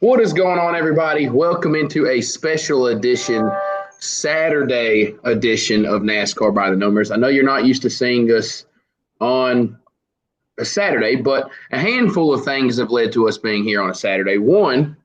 What is going on, everybody? Welcome into a special edition, Saturday edition of NASCAR by the Numbers. I know you're not used to seeing us on a Saturday, but a handful of things have led to us being here on a Saturday. One,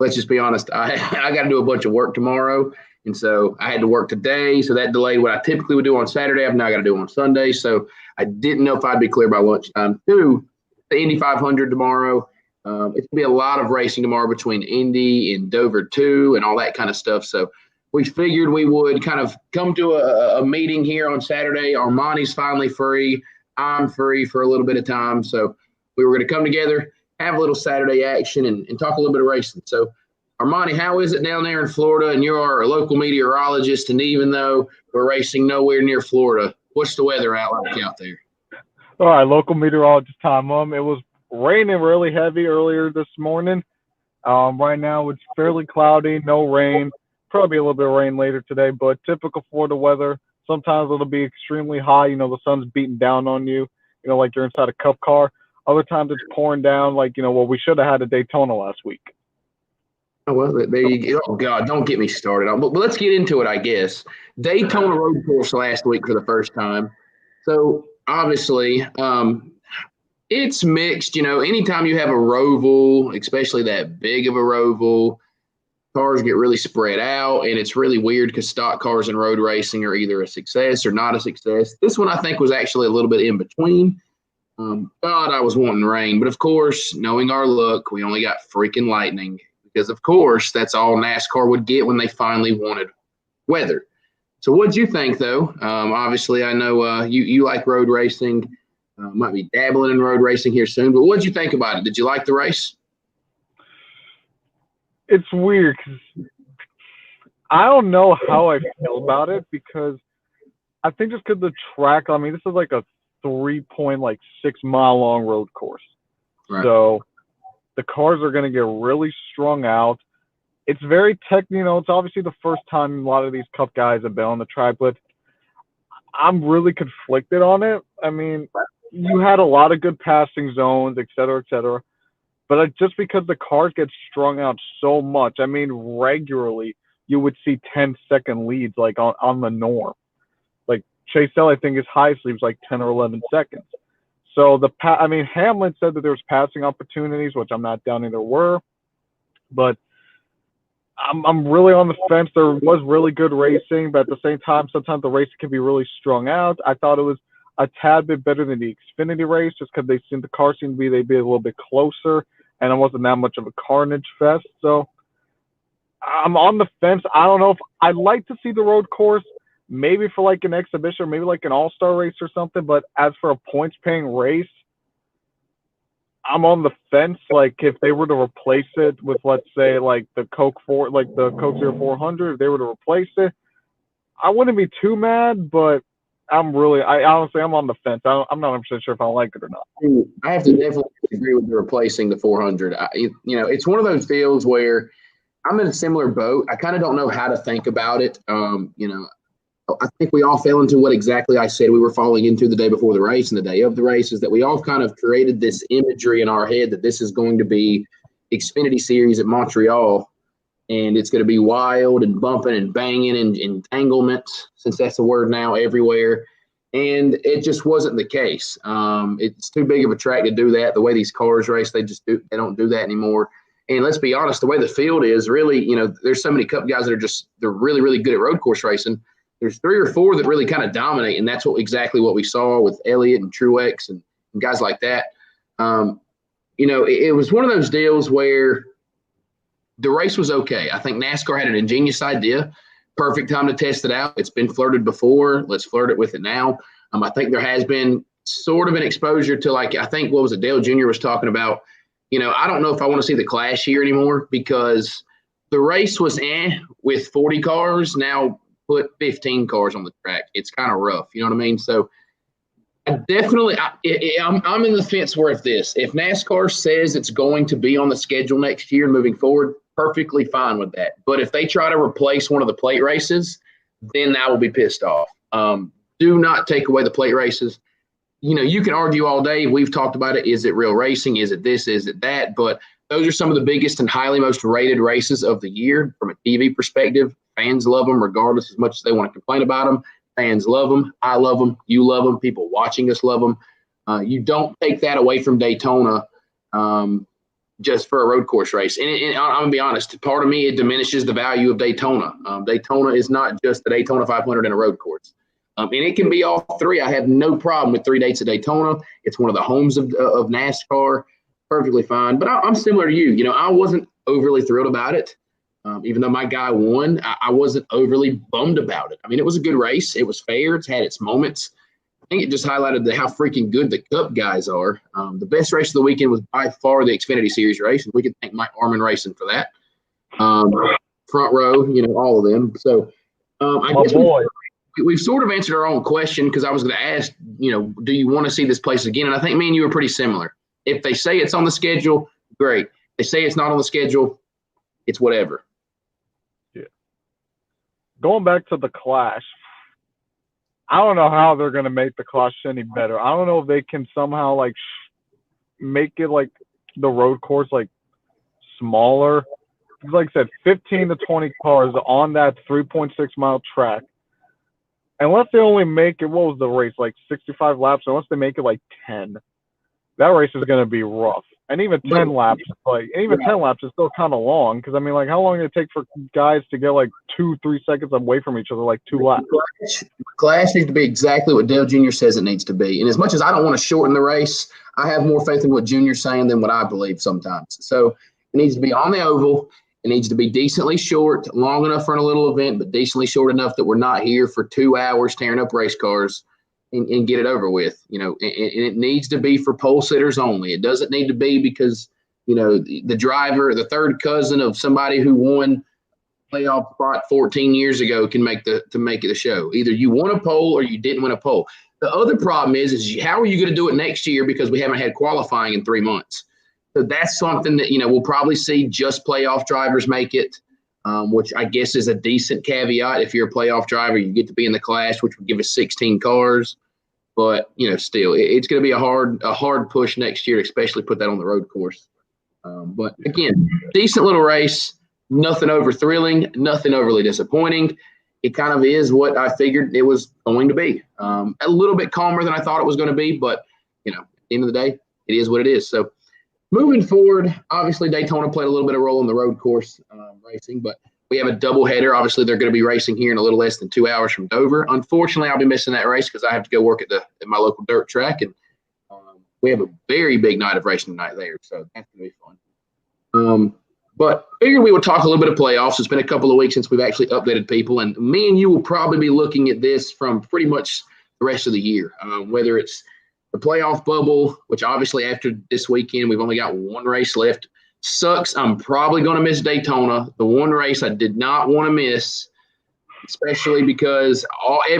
let's just be honest, I got to do a bunch of work tomorrow, and so I had to work today, so that delayed what I typically would do on Saturday. I've now got to do on Sunday, so I didn't know if I'd be clear by lunchtime. Two, the Indy 500 tomorrow. It's going to be a lot of racing tomorrow between Indy and Dover 2 and all that kind of stuff. So we figured we would kind of come to a meeting here on Saturday. Armany's finally free. I'm free for a little bit of time. So we were going to come together, have a little Saturday action, and talk a little bit of racing. So, Armany, how is it down there in Florida? And you're a local meteorologist, and even though we're racing nowhere near Florida, what's the weather out there? All right, local meteorologist time. It was raining really heavy earlier this morning. Right now it's fairly cloudy, no rain. Probably a little bit of rain later today, but typical Florida weather. Sometimes it'll be extremely high. The sun's beating down on you, like you're inside a cup car. Other times it's pouring down we should have had a Daytona last week. Oh, well, there you go. Oh, God, don't get me started. But let's get into it, I guess. Daytona Road Course last week for the first time. So, obviously, it's mixed. Anytime you have a roval, especially that big of a roval, cars get really spread out, and it's really weird because stock cars in road racing are either a success or not a success. This one, I think, was actually a little bit in between. God, I was wanting rain. But, of course, knowing our luck, we only got freaking lightning because, of course, that's all NASCAR would get when they finally wanted weather. So what'd you think, though? Obviously, I know you like road racing. Might be dabbling in road racing here soon. But what'd you think about it? Did you like the race? It's weird because I don't know how I feel about it because I think just because the track, this is like a 3.6 mile long road course. Right. So the cars are going to get really strung out. It's very technical. It's obviously the first time a lot of these Cup guys have been on the track, but I'm really conflicted on it. You had a lot of good passing zones, et cetera, but just because the cars get strung out so much, regularly you would see 10-second leads on the norm. Like Chase Elliott, I think his highest lead was like 10 or 11 seconds. So Hamlin said that there was passing opportunities, which I'm not doubting there were, but I'm really on the fence. There was really good racing, but at the same time, sometimes the racing can be really strung out. I thought it was a tad bit better than the Xfinity race, just because the cars seemed to they'd be a little bit closer, and it wasn't that much of a carnage fest. So I'm on the fence. I don't know if I'd like to see the road course, maybe for an exhibition, or maybe an all-star race or something. But as for a points-paying race, I'm on the fence. If they were to replace it with, let's say, the Coke 0400, if they were to replace it, I wouldn't be too mad, but I'm on the fence. I'm not 100% sure if I like it or not. I have to definitely agree with replacing the 400. It's one of those deals where I'm in a similar boat. I kind of don't know how to think about it. I think we all fell into what exactly I said we were falling into the day before the race and the day of the race, is that we all kind of created this imagery in our head that this is going to be Xfinity Series at Montreal, and it's going to be wild and bumping and banging and entanglements, since that's the word now, everywhere. And it just wasn't the case. It's too big of a track to do that. The way these cars race, they don't do that anymore. And let's be honest, the way the field is really, there's so many Cup guys that are they're really, really good at road course racing. There's 3 or 4 that really kind of dominate, and that's exactly what we saw with Elliott and Truex and guys like that. It was one of those deals where the race was okay. I think NASCAR had an ingenious idea. Perfect time to test it out. It's been flirted before. Let's flirt it with it now. I think there has been sort of an exposure to, I think, what was it, Dale Jr. was talking about. I don't know if I want to see the clash here anymore, because the race was with 40 cars. Now put 15 cars on the track. It's kind of rough. You know what I mean? So I'm in the fence where if NASCAR says it's going to be on the schedule next year moving forward, perfectly fine with that. But if they try to replace one of the plate races, then I will be pissed off. Do not take away the plate races. you can argue all day. We've talked about it. Is it real racing? Is it this? Is it that? But those are some of the biggest and highly most rated races of the year from a TV perspective. Fans love them regardless, as much as they want to complain about them. Fans love them. I love them. You love them. People watching us love them. You don't take that away from Daytona just for a road course race. And I'm going to be honest, part of me, it diminishes the value of Daytona. Daytona is not just the Daytona 500 and a road course. And it can be all three. I have no problem with 3 dates at Daytona. It's one of the homes of NASCAR. Perfectly fine. But I'm similar to you. I wasn't overly thrilled about it. Even though my guy won, I wasn't overly bummed about it. I mean, it was a good race. It was fair. It's had its moments. I think it just highlighted how freaking good the Cup guys are. The best race of the weekend was by far the Xfinity Series race, and we can thank Mike Armany Racing for that. Front row, all of them. So I guess we've sort of answered our own question, because I was going to ask, do you want to see this place again? And I think me and you are pretty similar. If they say it's on the schedule, great. If they say it's not on the schedule, it's whatever. Yeah. Going back to the Clash, I don't know how they're going to make the Clash any better. I don't know if they can somehow make it like the road course smaller. Like I said, 15 to 20 cars on that 3.6 mile track. Unless they only make it, what was the race, 65 laps? Unless they make it 10, that race is going to be rough. And even 10 laps, 10 laps is still kind of long. Because how long did it take for guys to get 2-3 seconds away from each other, 2 laps? Clash needs to be exactly what Dale Jr. says it needs to be. And as much as I don't want to shorten the race, I have more faith in what Junior's saying than what I believe sometimes. So it needs to be on the oval. It needs to be decently short, long enough for a little event, but decently short enough that we're not here for 2 hours tearing up race cars and get it over with. And it needs to be for pole sitters only. It doesn't need to be because, the driver, the third cousin of somebody who won playoff spot 14 years ago can make the show. Either you won a pole or you didn't win a pole. The other problem is how are you going to do it next year, because we haven't had qualifying in 3 months. So that's something that, we'll probably see just playoff drivers make it, which I guess is a decent caveat. If you're a playoff driver, you get to be in the Clash, which would give us 16 cars. But, still, it's going to be a hard push next year, especially put that on the road course. But, again, decent little race, nothing over thrilling, nothing overly disappointing. It kind of is what I figured it was going to be. A little bit calmer than I thought it was going to be, but, at the end of the day, it is what it is. So, moving forward, obviously Daytona played a little bit of a role in the road course racing, but we have a doubleheader. Obviously, they're going to be racing here in a little less than 2 hours from Dover. Unfortunately, I'll be missing that race because I have to go work at my local dirt track, and we have a very big night of racing tonight there, so that's going to be fun. But figured we would talk a little bit of playoffs. It's been a couple of weeks since we've actually updated people, and me and you will probably be looking at this from pretty much the rest of the year, whether it's the playoff bubble, which obviously after this weekend we've only got 1 race left. Sucks. I'm probably going to miss Daytona, the one race I did not want to miss, especially because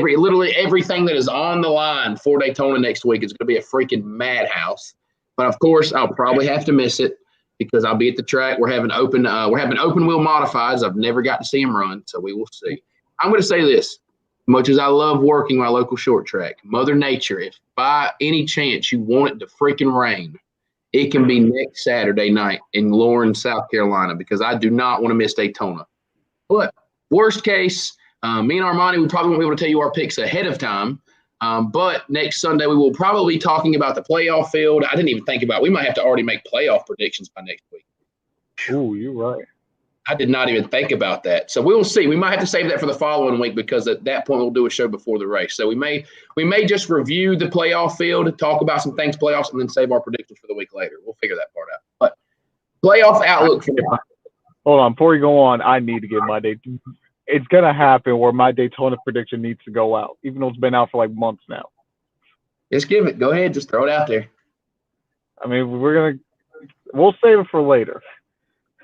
literally everything that is on the line for Daytona next week is going to be a freaking madhouse. But of course, I'll probably have to miss it because I'll be at the track. We're having open wheel modifieds. I've never got to see them run, so we will see. I'm going to say this. Much as I love working my local short track, Mother Nature, if by any chance you want it to freaking rain, it can be next Saturday night in Lawrence, South Carolina, because I do not want to miss Daytona. But worst case, me and Armani, we probably won't be able to tell you our picks ahead of time. But next Sunday, we will probably be talking about the playoff field. I didn't even think about it. We might have to already make playoff predictions by next week. Ooh, you're right. I did not even think about that. So we'll see. We might have to save that for the following week because at that point we'll do a show before the race. So we may just review the playoff field, talk about some things playoffs, and then save our predictions for the week later. We'll figure that part out. But playoff outlook for Hold on, before you go on, I need to get my date. It's gonna happen where my Daytona prediction needs to go out, even though it's been out for months now. Just give it. Go ahead, just throw it out there. I mean, we'll save it for later.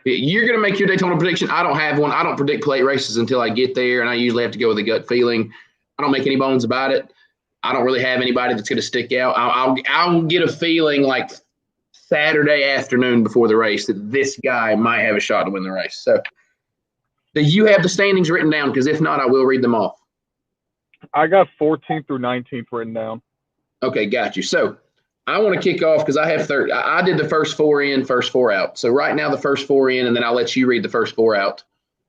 You're going to make your Daytona prediction. I don't have one. I don't predict plate races until I get there, and I usually have to go with a gut feeling. I don't make any bones about it. I don't really have anybody that's going to stick out. I'll get a feeling like Saturday afternoon before the race that this guy might have a shot to win the race. So do you have the standings written down? Because if not, I will read them off. I got 14th through 19th written down. Okay, got you. So I want to kick off because I have 30. I did the first four in, first four out. So right now the first four in, and then I'll let you read the first four out.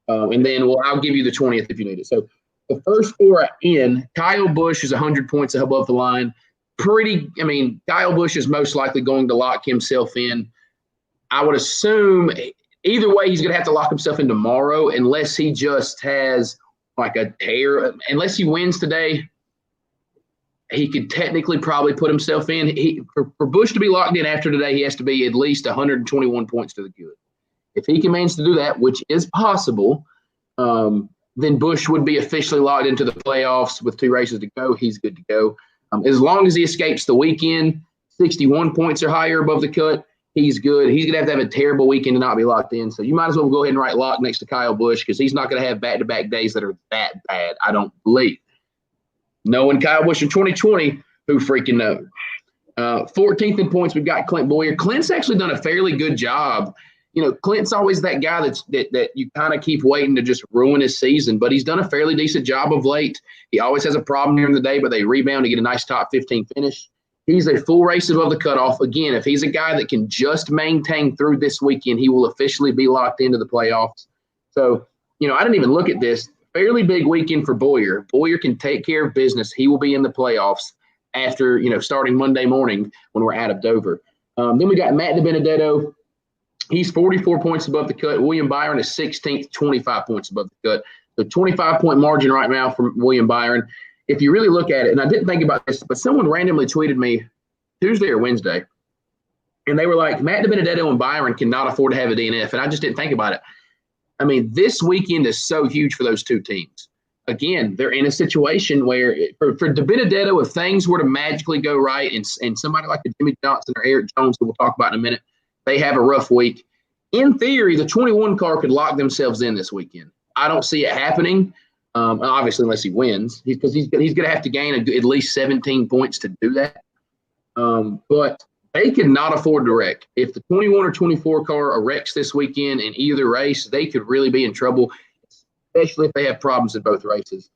And then I'll give you the 20th if you need it. So the first four in, Kyle Busch is 100 points above the line. Kyle Busch is most likely going to lock himself in. I would assume either way he's going to have to lock himself in tomorrow unless he just has like a hair. Unless he wins today, he could technically probably put himself in. For Busch to be locked in after today, he has to be at least 121 points to the good. If he can manage to do that, which is possible, then Busch would be officially locked into the playoffs with 2 races to go. He's good to go. As long as he escapes the weekend, 61 points or higher above the cut, he's good. He's going to have a terrible weekend to not be locked in. So you might as well go ahead and write lock next to Kyle Busch because he's not going to have back-to-back days that are that bad, I don't believe. Knowing Kyle Busch in 2020, who freaking knows? 14th in points, we've got Clint Bowyer. Clint's actually done a fairly good job. Clint's always that guy that you kind of keep waiting to just ruin his season, but he's done a fairly decent job of late. He always has a problem during the day, but they rebound to get a nice top 15 finish. He's a full race above the cutoff. Again, if he's a guy that can just maintain through this weekend, he will officially be locked into the playoffs. So, I didn't even look at this. Fairly big weekend for Bowyer. Bowyer can take care of business. He will be in the playoffs after, starting Monday morning when we're out of Dover. Then we got Matt DiBenedetto. He's 44 points above the cut. William Byron is 16th, 25 points above the cut. So 25-point margin right now from William Byron. If you really look at it, and I didn't think about this, but someone randomly tweeted me Tuesday or Wednesday, and they were like, Matt DiBenedetto and Byron cannot afford to have a DNF, and I just didn't think about it. This weekend is so huge for those two teams. Again, they're in a situation where for DiBenedetto, if things were to magically go right and somebody like a Jimmie Johnson or Eric Jones, who we'll talk about in a minute, they have a rough week. In theory, the 21 car could lock themselves in this weekend. I don't see it happening, obviously, unless he wins, because he's going to have to gain at least 17 points to do that. But they could not afford to wreck. If the 21 or 24 car wrecks this weekend in either race, they could really be in trouble, especially if they have problems in both races.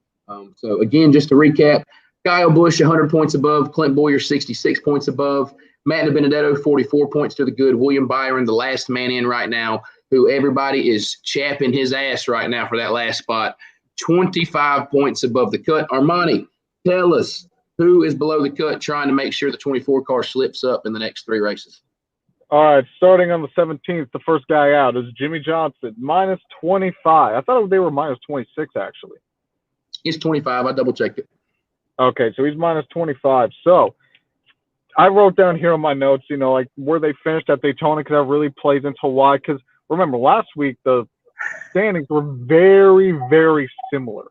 So, again, just to recap, Kyle Busch, 100 points above. Clint Bowyer, 66 points above. Matt DiBenedetto, 44 points to the good. William Byron, the last man in right now, who everybody is chapping his ass right now for that last spot, 25 points above the cut. Armani, tell us who is below the cut trying to make sure the 24 car slips up in the next 3 races. All right, starting on the 17th, the first guy out is Jimmie Johnson, minus 25. I thought they were minus 26, actually. It's 25. I double-checked it. Okay, so he's minus 25. So I wrote down here on my notes, like where they finished at Daytona, because that really plays into why. Because remember, last week the standings were very, very similar.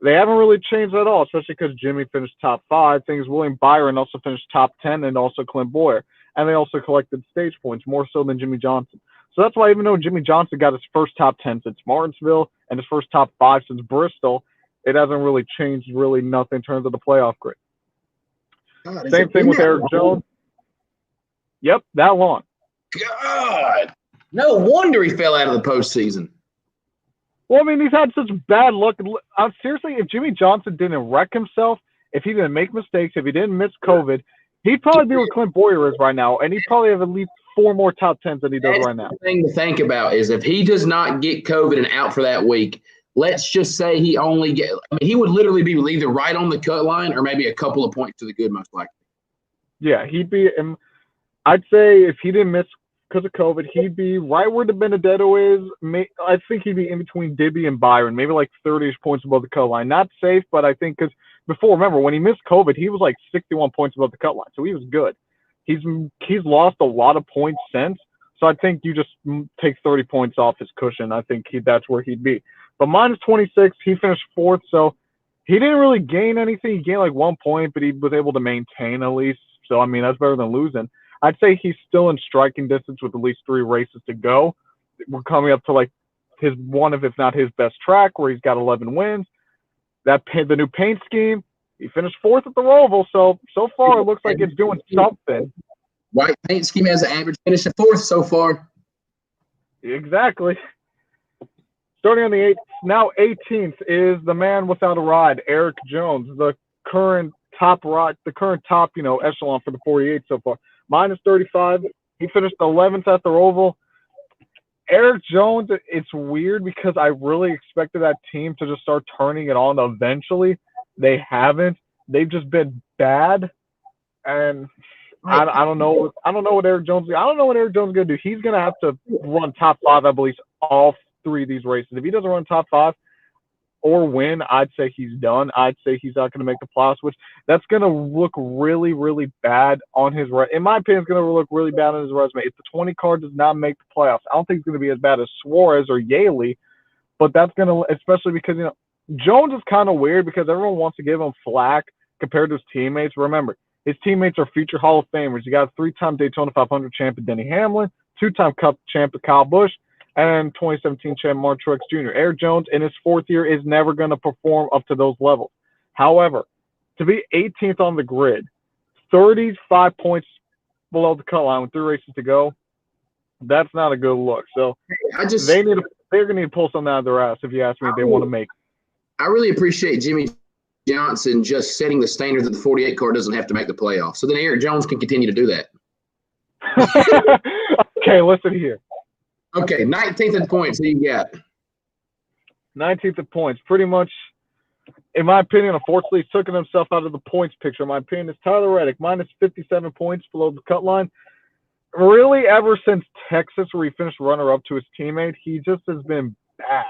They haven't really changed at all, especially because Jimmie finished top 5. Things William Byron also finished top 10, and also Clint Bowyer. And they also collected stage points, more so than Jimmie Johnson. So that's why even though Jimmie Johnson got his first top 10 since Martinsville and his first top 5 since Bristol, it hasn't really changed nothing in terms of the playoff grid. God, same thing with Eric Jones. Yep, that long. God, no wonder he fell out of the postseason. Well, he's had such bad luck. Seriously, if Jimmie Johnson didn't wreck himself, if he didn't make mistakes, if he didn't miss COVID, he'd probably be where Clint Bowyer is right now, and he'd probably have at least 4 more top 10s than he does right now. The thing to think about is if he does not get COVID and out for that week, let's just say he would literally be either right on the cut line or maybe a couple of points to the good, most likely. Yeah, he'd be – I'd say if he didn't miss because of COVID, he'd be right where DiBenedetto is. I think he'd be in between Dibby and Byron, maybe like 30-ish points above the cut line. Not safe, but I think because before, remember, when he missed COVID, he was like 61 points above the cut line, so he was good. He's lost a lot of points since, so I think you just take 30 points off his cushion. I think that's where he'd be. But minus 26, he finished 4th, so he didn't really gain anything. He gained like 1 point, but he was able to maintain at least. So, that's better than losing. I'd say he's still in striking distance with at least 3 races to go. We're coming up to like his one of, if not his best track, where he's got 11 wins. The new paint scheme, he finished 4th at the Roval, so far it looks like it's doing something. White paint scheme has an average finish of 4th so far. Exactly. Starting on the 18th is the man without a ride, Eric Jones, the current the current top, echelon for the 48 so far. Minus 35. He finished 11th at the Roval. Eric Jones, it's weird because I really expected that team to just start turning it on eventually. They haven't. They've just been bad, and I don't know. I don't know what Eric Jones. I don't know what Eric Jones is gonna do. He's gonna have to run top 5, I believe, all 3 of these races. If he doesn't run top 5 or win, I'd say he's done. I'd say he's not going to make the playoffs, which that's going to look really, really bad on his resume. In my opinion, it's going to look really bad on his resume. If the 20 car does not make the playoffs, I don't think it's going to be as bad as Suarez or Yaley, but that's going to, especially because, Jones is kind of weird because everyone wants to give him flack compared to his teammates. Remember, his teammates are future Hall of Famers. You got 3-time Daytona 500 champion Denny Hamlin, 2-time Cup champion Kyle Busch, and 2017 champ Mark Truex Jr. Eric Jones in his 4th year is never going to perform up to those levels. However, to be 18th on the grid, 35 points below the cut line with 3 races to go, that's not a good look. So they're going to need to pull something out of their ass, if you ask me, if they want to make it. I really appreciate Jimmie Johnson just setting the standard that the 48 car doesn't have to make the playoffs. So then Eric Jones can continue to do that. Okay, listen here. Okay, 19th in points. Who you got? 19th in points. Pretty much, in my opinion, unfortunately, he's taken himself out of the points picture. In my opinion, it's Tyler Reddick, minus 57 points below the cut line. Really, ever since Texas, where he finished runner-up to his teammate, he just has been bad.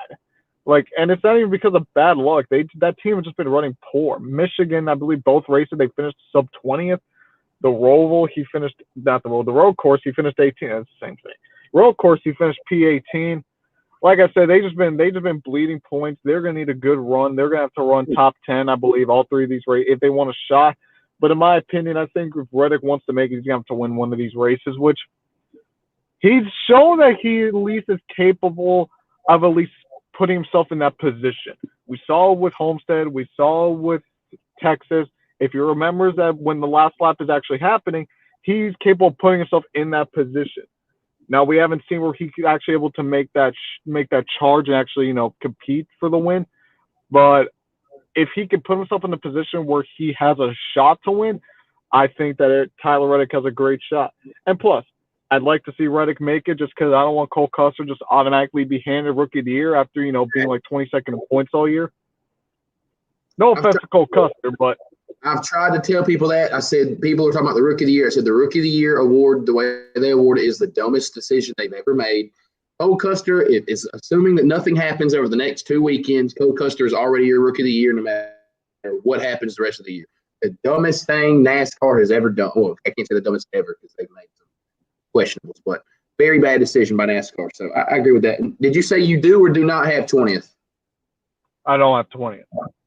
And it's not even because of bad luck. That team has just been running poor. Michigan, I believe, both races, they finished sub-20th. The Roval, the Road Course, he finished 18th. That's the same thing. Road Course, he finished P18. Like I said, they just been bleeding points. They're gonna need a good run. They're gonna have to run top 10, I believe, all 3 of these races if they want a shot. But in my opinion, I think if Reddick wants to make it, he's gonna have to win one of these races, which he's shown that he at least is capable of at least putting himself in that position. We saw with Homestead, we saw with Texas. If you remember that when the last lap is actually happening, he's capable of putting himself in that position. Now, we haven't seen where he's actually able to make that charge and actually, compete for the win. But if he can put himself in a position where he has a shot to win, I think that Tyler Reddick has a great shot. And plus, I'd like to see Reddick make it just because I don't want Cole Custer just automatically be handed Rookie of the Year after, being like 22nd in points all year. No offense to Cole Custer, but I've tried to tell people that. I said, people are talking about the Rookie of the Year. I said, the Rookie of the Year award, the way they award it, is the dumbest decision they've ever made. Cole Custer is assuming that nothing happens over the next 2 weekends. Cole Custer is already your Rookie of the Year no matter what happens the rest of the year. The dumbest thing NASCAR has ever done. Well, I can't say the dumbest ever because they've made some questionables, but very bad decision by NASCAR. So I agree with that. Did you say you do or do not have 20th? I don't have 20th.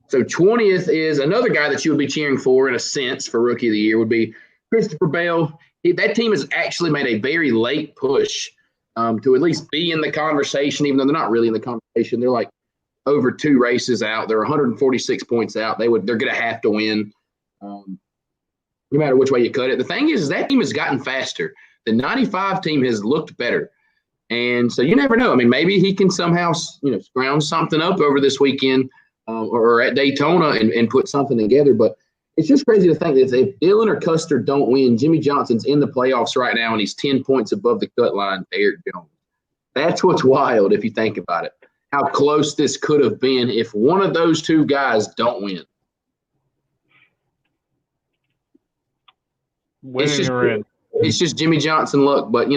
So 20th is another guy that you would be cheering for, in a sense, for Rookie of the Year would be Christopher Bell. That team has actually made a very late push to at least be in the conversation, even though they're not really in the conversation. They're like over 2 races out. They're 146 points out. They're going to have to win, no matter which way you cut it. The thing is that team has gotten faster. The 95 team has looked better. And so you never know. I mean, maybe he can somehow, scrounge something up over this weekend or at Daytona and put something together. But it's just crazy to think that if Dillon or Custer don't win, Jimmie Johnson's in the playoffs right now, and he's 10 points above the cut line to Eric Jones. That's what's wild if you think about it, how close this could have been if one of those 2 guys don't win. It's just Jimmie Johnson luck, but,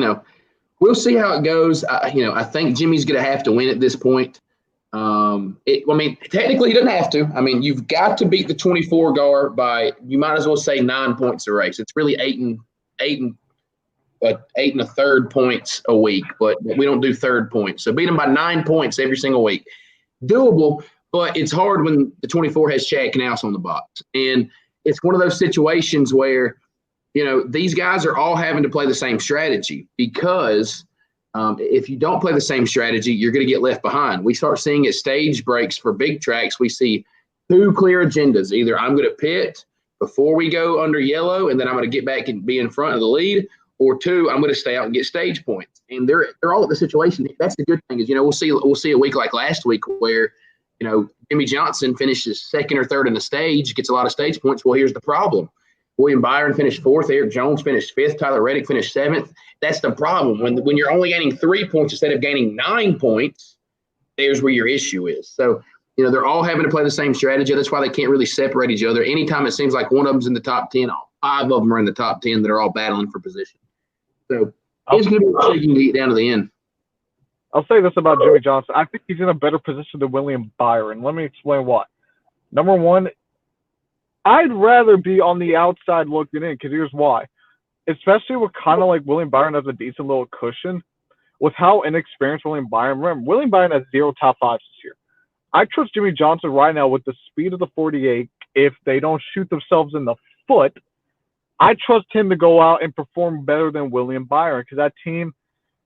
we'll see how it goes. I think Jimmy's going to have to win at this point. Technically he doesn't have to. I mean, you've got to beat the 24 gar by, you might as well say 9 points a race. It's really eight and a third points a week, but we don't do third points. So beat them by 9 points every single week. Doable, but it's hard when the 24 has Chad Knaus on the box. And it's one of those situations where, these guys are all having to play the same strategy because if you don't play the same strategy, you're going to get left behind. We start seeing at stage breaks for big tracks, we see 2 clear agendas. Either I'm going to pit before we go under yellow, and then I'm going to get back and be in front of the lead, or 2, I'm going to stay out and get stage points. And they're all at the situation. That's the good thing is, we'll see a week like last week where, Jimmie Johnson finishes second or third in the stage, gets a lot of stage points. Well, here's the problem. William Byron finished fourth. Eric Jones finished fifth. Tyler Reddick finished seventh. That's the problem. When you're only gaining 3 points instead of gaining 9 points, there's where your issue is. So, they're all having to play the same strategy. That's why they can't really separate each other. Anytime it seems like one of them's in the top 10, 5 of them are in the top 10 that are all battling for position. So it's going to be intriguing to get down to the end. I'll say this about Jimmie Johnson. I think he's in a better position than William Byron. Let me explain why. Number one, I'd rather be on the outside looking in, because here's why. Especially with kind of like William Byron has a decent little cushion. With how inexperienced William Byron, remember, William Byron has 0 top 5s this year. I trust Jimmie Johnson right now with the speed of the 48. If they don't shoot themselves in the foot, I trust him to go out and perform better than William Byron, because that team,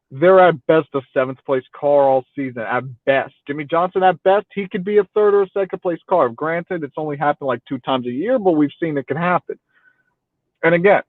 they're at best a 7th place car all season, at best. Jimmie Johnson, at best, he could be a 3rd or a 2nd place car. Granted, it's only happened like 2 times a year, but we've seen it can happen. And again,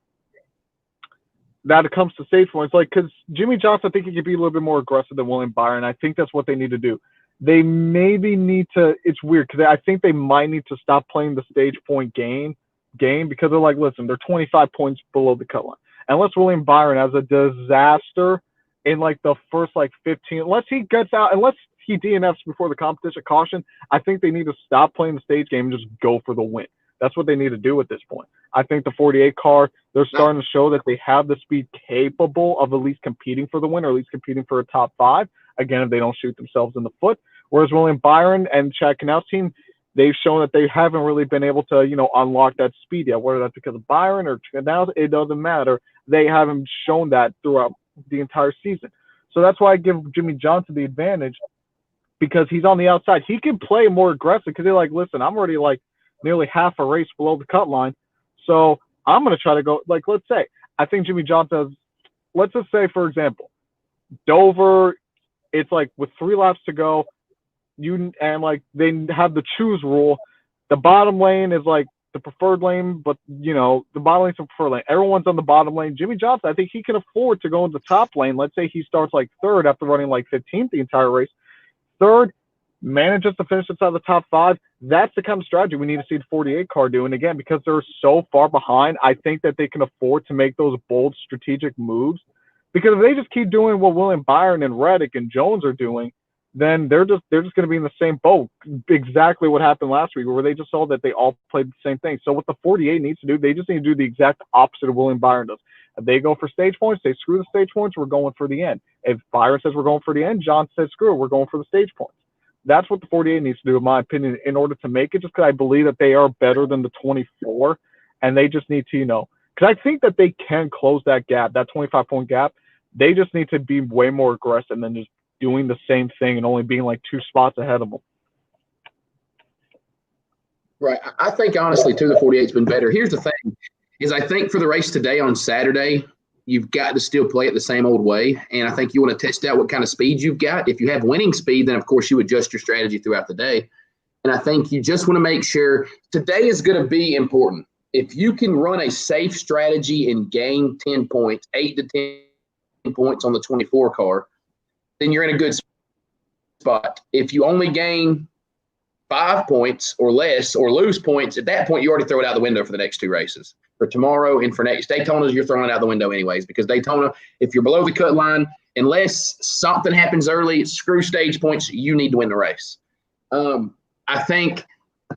that it comes to stage points, because Jimmie Johnson, I think he could be a little bit more aggressive than William Byron. I think that's what they need to do. They maybe need to, it's weird, because I think they might need to stop playing the stage point game because they're like, listen, they're 25 points below the cut line. Unless William Byron has a disaster in the first 15, unless he gets out, unless he DNFs before the competition caution, I think they need to stop playing the stage game and just go for the win. That's what they need to do at this point. I think the 48 car, they're starting to show that they have the speed capable of at least competing for the win, or at least competing for a top 5. Again, if they don't shoot themselves in the foot. Whereas William Byron and Chad Knaus' team, they've shown that they haven't really been able to, unlock that speed yet. Whether that's because of Byron or Knaus, it doesn't matter. They haven't shown that throughout the entire season. So that's why I give Jimmie Johnson the advantage, because he's on the outside. He can play more aggressive, because they're like, listen, I'm already nearly half a race below the cut line. So I'm going to try to go, let's say, I think Jimmie Johnson, let's just say, for example, Dover, it's with 3 laps to go, they have the choose rule. The bottom lane is the preferred lane, but the bottom lane's the preferred lane. Everyone's on the bottom lane. Jimmie Johnson, I think he can afford to go in the top lane. Let's say he starts 3rd after running 15th the entire race. 3rd, manages to finish inside the top 5. That's the kind of strategy we need to see the 48 car do. And again, because they're so far behind, I think that they can afford to make those bold strategic moves. Because if they just keep doing what William Byron and Reddick and Jones are doing, then they're just going to be in the same boat. Exactly what happened last week, where they just saw that they all played the same thing. So what the 48 needs to do, they just need to do the exact opposite of William Byron does. If they go for stage points, they screw the stage points, we're going for the end. If Byron says we're going for the end, John says screw it, we're going for the stage points. That's what the 48 needs to do, in my opinion, in order to make it, just because I believe that they are better than the 24, and they just need to, because I think that they can close that gap, that 25-point gap. They just need to be way more aggressive than just doing the same thing and only being 2 spots ahead of them. Right. I think, honestly, too, the 48's been better. Here's the thing, is I think for the race today on Saturday, you've got to still play it the same old way. And I think you want to test out what kind of speed you've got. If you have winning speed, then, of course, you adjust your strategy throughout the day. And I think you just want to make sure today is going to be important. If you can run a safe strategy and gain 10 points, 8 to 10 points on the 24 car, then you're in a good spot. If you only gain 5 points or less or lose points, at that point, you already throw it out the window for the next 2 races. For tomorrow and for next Daytona, you're throwing it out the window anyways, because Daytona, if you're below the cut line, unless something happens early, screw stage points, you need to win the race. I think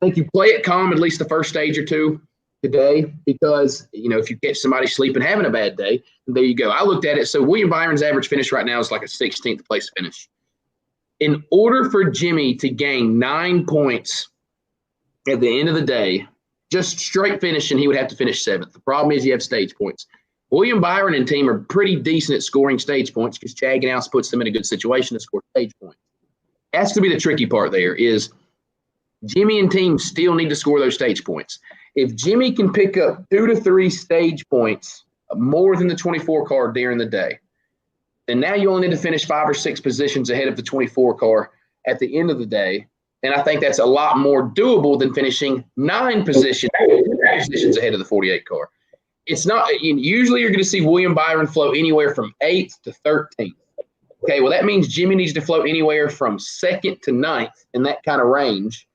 you play it calm at least the first stage or 2 today, because, if you catch somebody sleeping, having a bad day, there you go. I looked at it. So William Byron's average finish right now is a 16th place finish. In order for Jimmie to gain 9 points at the end of the day, just straight finishing, he would have to finish 7th. The problem is you have stage points. William Byron and team are pretty decent at scoring stage points, because Chad Knaus puts them in a good situation to score stage points. That's going to be the tricky part there, is Jimmie and team still need to score those stage points. If Jimmie can pick up 2 to 3 stage points more than the 24 car during the day, then now you only need to finish 5 or 6 positions ahead of the 24 car at the end of the day. And I think that's a lot more doable than finishing 9 positions ahead of the 48 car. It's not – usually you're going to see William Byron flow anywhere from 8th to 13th. Okay, well, that means Jimmie needs to float anywhere from 2nd to 9th in that kind of range.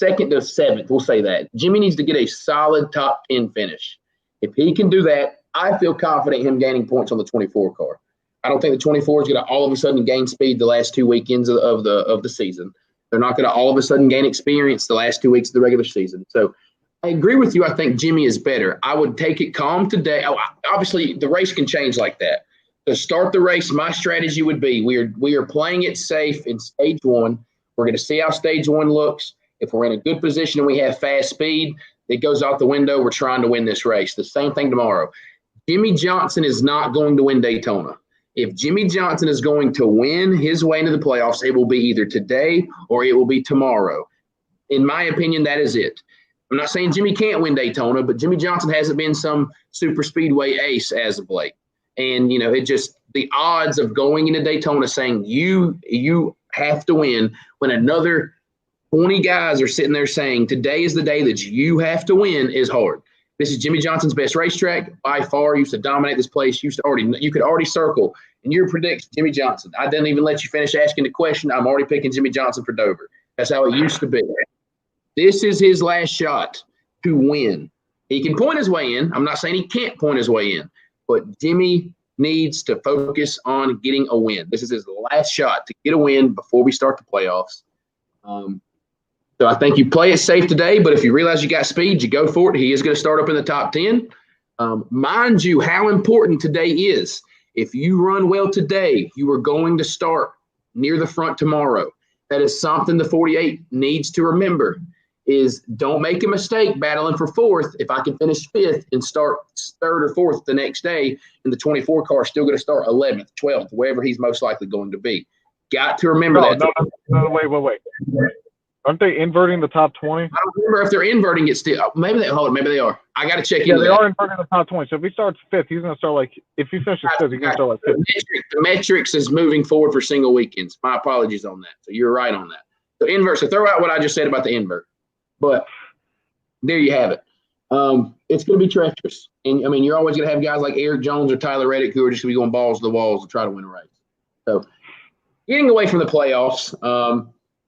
2nd to 7th, we'll say that. Jimmie needs to get a solid top 10 finish. If he can do that, I feel confident in him gaining points on the 24 car. I don't think the 24 is going to all of a sudden gain speed the last 2 weekends of the season. They're not going to all of a sudden gain experience the last 2 weeks of the regular season. So I agree with you. I think Jimmie is better. I would take it calm today. Obviously, the race can change like that. To start the race, my strategy would be we are playing it safe in stage 1. We're going to see how stage 1 looks. If we're in a good position and we have fast speed, it goes out the window. We're trying to win this race. The same thing tomorrow. Jimmie Johnson is not going to win Daytona. If Jimmie Johnson is going to win his way into the playoffs, it will be either today or it will be tomorrow. In my opinion, that is it. I'm not saying Jimmie can't win Daytona, but Jimmie Johnson hasn't been some super speedway ace as of late. And, it just the odds of going into Daytona saying you have to win when another 20 guys are sitting there saying today is the day that you have to win is hard. This is Jimmie Johnson's best racetrack by far. Used to dominate this place. You could already circle and your prediction Jimmie Johnson. I didn't even let you finish asking the question. I'm already picking Jimmie Johnson for Dover. That's how it used to be. This is his last shot to win. He can point his way in. I'm not saying he can't point his way in, but Jimmie needs to focus on getting a win. This is his last shot to get a win before we start the playoffs. So I think you play it safe today, but if you realize you got speed, you go for it. He is going to start up in the top 10. Mind you, how important today is. If you run well today, you are going to start near the front tomorrow. That is something the 48 needs to remember is don't make a mistake battling for 4th. If I can finish 5th and start 3rd or 4th the next day, and the 24 car is still going to start 11th, 12th, wherever he's most likely going to be. Got to remember that. No, wait. Aren't they inverting the top 20? I don't remember if they're inverting it still. Maybe they are. I got to check into that. Yeah, they are inverting the top 20. So if he starts 5th, he's going to start if he finishes 5th, he's going to start 5th. The metrics is moving forward for single weekends. My apologies on that. So you're right on that. So invert. So throw out what I just said about the invert. But there you have it. It's going to be treacherous. And, you're always going to have guys like Eric Jones or Tyler Reddick who are just going to be going balls to the walls to try to win a race. So getting away from the playoffs,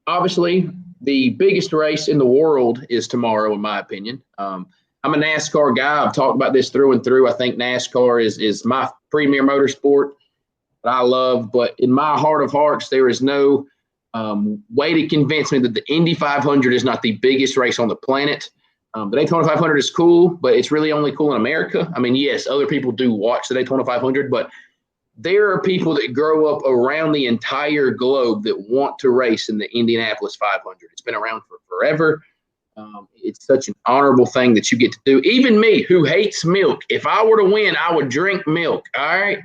obviously the biggest race in the world is tomorrow, in my opinion. I'm a NASCAR guy. I've talked about this through and through. I think NASCAR is my premier motorsport that I love. But in my heart of hearts, there is no way to convince me that the Indy 500 is not the biggest race on the planet. The Daytona 500 is cool, but it's really only cool in America. Yes, other people do watch the Daytona 500, but there are people that grow up around the entire globe that want to race in the Indianapolis 500. It's been around for forever. It's such an honorable thing that you get to do. Even me, who hates milk, if I were to win, I would drink milk. All right?